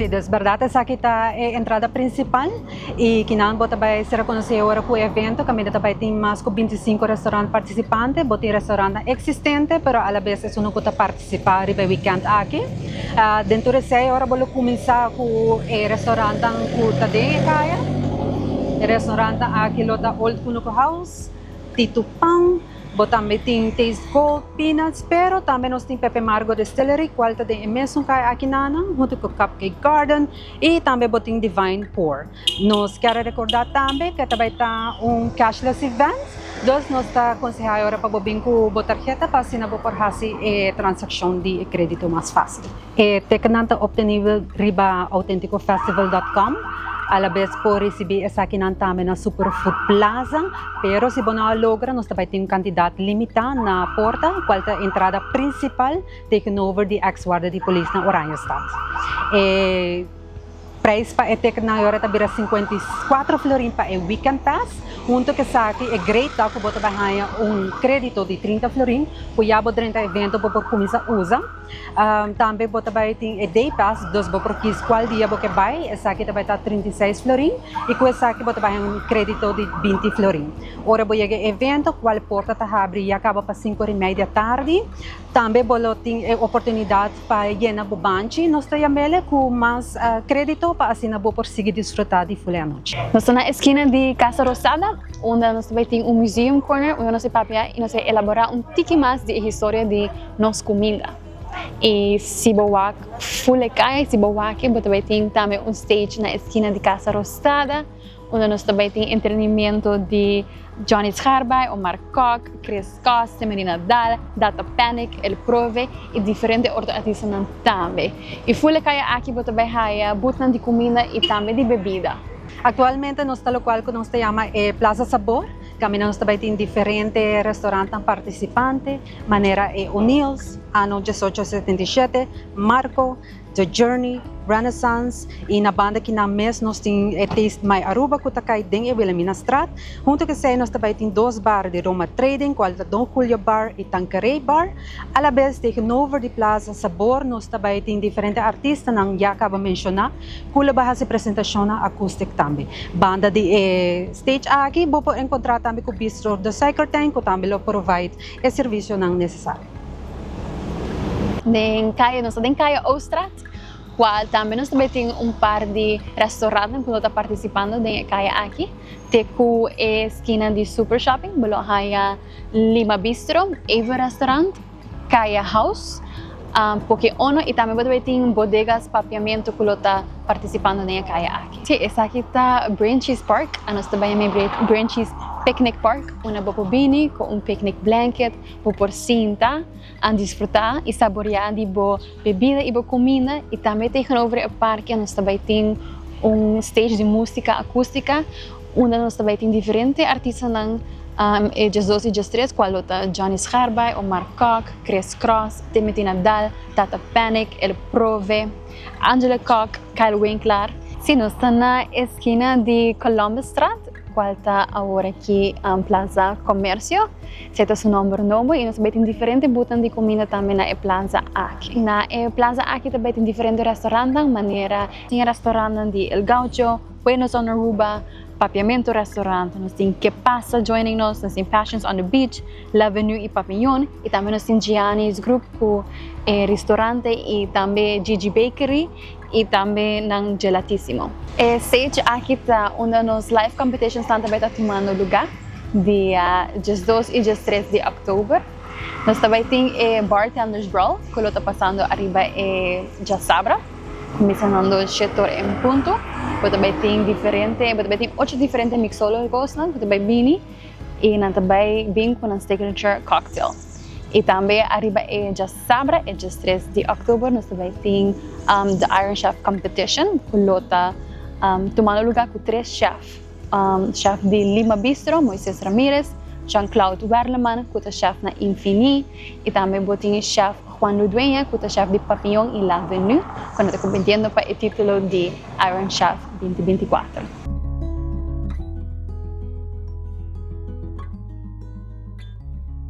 Sí, es verdad, esa aquí está entrada principal y quinán bota vai ser reconocido ahora por evento, también tem más de 25 restaurantes participantes, bota restaurante existente, pero a la vez es uno que está participar en el weekend aquí. Dentro de 6 horas vamos a comenzar con el restaurante que está de Kaya. El restaurante aquí lo está Old Kunuko House, Tito Pang, também tem Taste Gold, Peanuts, pero também nós tem Pepe Margo Distillery, qual tem imenso aqui nana, junto com Cupcake Garden, e também botem Divine Pour. Nós quero recordar também que também está cashless event, nós está aconselhando agora para bobin com tarjeta para assinar por fazer transação de crédito mais fácil. Tecnanta obtenível riba autenticofestival.com. A la vez por receber essa aqui também na Superfood Plaza, pero se você não logra, nós também temos quantidade limitada na porta, qual é a entrada principal, tegenover de ex-guarda de polícia na Oranjestad. Preço para a na hora está 54 florin para o weekend pass, junto que essa aqui é great, tá? Que você vai ganhar crédito de 30 florin, que já durante o evento você começa a usar. Também você vai ter day pass, dos você quis qual dia você vai, essa aqui vai estar 36 florin, e com essa aqui você vai ganhar crédito de 20 florin. Ora você chega ao evento, qual porta está abre e acaba para 5:30 da tarde. Também você tem oportunidade para llenar o banchi, nós temos com mais crédito para assim não por seguir desfrutar de full noite. Nós estamos na esquina de Casa Rosada, onde nós também temos museum corner, onde nós papia e nós elaborar tiki mais de história de nossa comida. E se você full cai, se você também tem também stage na esquina de Casa Rosada, onde nós também temos entretenimento de Johnny Scharbay, Omar Koch, Chris Costa, Marina Dal, Data Panic, El Prove e diferentes outros artistas também. E full kaya aqui você vai haya butan de comida e também de bebida. Atualmente nosso local que nós chama Plaza Sabor, caminhamos também tem diferentes restaurantes participantes, maneira O'Neill's, ano 1877, Marco, The Journey, Renaissance, e na banda que na mês nós temos Taste My Aruba, que está em Wilhelminastraat. Junto que sei, nós também temos 2 bares de Roma Trading, qual é Don Julio Bar e Tanqueray Bar. A la vez, tegenover de Plaza Sabor, nós também temos diferentes artistas, que já acaba de mencionar, que vai fazer apresentação acústica também. Banda de stage aqui, você encontrar também com o Bistro do Cycle Tank, que também provide o serviço necessário. Nós estamos em Kaya Oostraat, qual também nós também temos par de restaurantes que estão participando de Kaya aqui. Temos a esquina de Super Shopping, há Lima Bistro, Eva Restaurant, Kaya House, porque ono e também tem bodegas papiamento que está participando de Kaya aqui. Sim, essa aqui está Brain Cheese Park, nós também temos Brain Cheese Picnic Park, uma bobini com picnic blanket, por cinta, a desfrutar e saborear de boa bebida e boa comida. E também tegenover o parque, nós também temos stage de música acústica, onde nós também temos diferentes artistas dias 2 e dias 3, qual é Johnny Scharbay, Omar Koch, Chris Cross, Timothy Nadal, Tata Panic, El Prove, Angela Koch, Kyle Winkler. Sim, nós estamos na esquina de Wilhelminastraat, qual está agora aqui em Plaza Comércio. Esse é o nome novo e nós também temos diferentes botas de comida também na Plaza aqui. Na Plaza aqui também tem diferentes restaurantes, maneira tem restaurante de El Gaucho, Buenos on Aruba, Papiamento Restaurant, nós temos Que Passa joining nós temos Passions on the Beach, L'Avenue e Papillon, e também nós temos Gianni's Group, restaurante e também Gigi Bakery, e também ng Gelatissimo. Stage aqui está onde nos live competitions também está tomando lugar, dia 2 e 3 de outubro. Nós também temos Bartender's Brawl, que está passando arriba já sabra, começando o setor em ponto. Também tem 8 diferentes mixólogos, também bini, e também bem com a signature cocktail. E também arriba já sabra, dia 3 de outubro, nós também temos the Iron Chef Competition, que está tomando lugar com 3 chefs. Chef de Lima Bistro, Moisés Ramírez, Jean-Claude Werleman, que é chef na Infini, e também tem chef Juan Ludueña, que é chef de Papillon e L'Avenue, quando está competindo para o título de Iron Chef 2024.